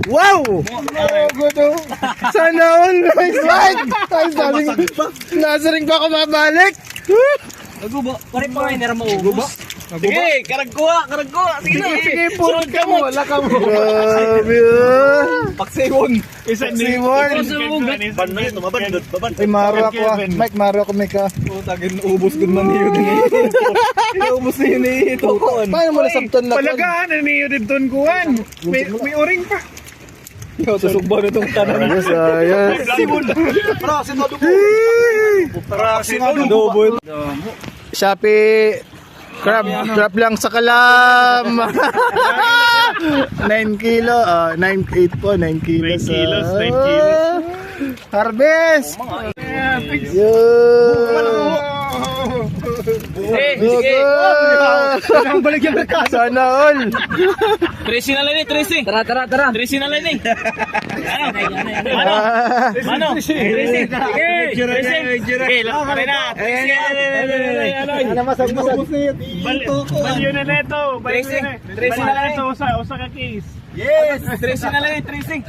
Wow! Sana all, nice one! Nasaring pa ako mabalik! Nagubo. Pare pa rin, nara maubos. Sige, karagkuha. Sige na. Sige, purot ka mo, wala ka mo. Grabe ah! Paksewon. Simon! Ay, maro ako ah. Mike, maro ako, Mike ah. Tagin, ubos ko man yun. Ubos na yun eh. Paano mo nasabtan na? Palagaan na niyo dito kuwan. May uring pa. Yo, susugbaw na itong tanan. Ayos, ayos. Double. Shopee crab lang sa kalam. 9 kilo, 9 po, 9 kilos. 9 kilos, 9 kilos. Harvest. Yo. Sige. Ang balik yung merkado. Sana all. Tracy na lang eh, Tracy. Tara. Tracy na lang eh. Ano? Tracy. Sige, Tracy. Okay, lakas pa rin na. Ano masag-masag? Balyo na neto. Tracy na lang eh. Usa ka case. Yes. Tracy na lang eh, Tracy.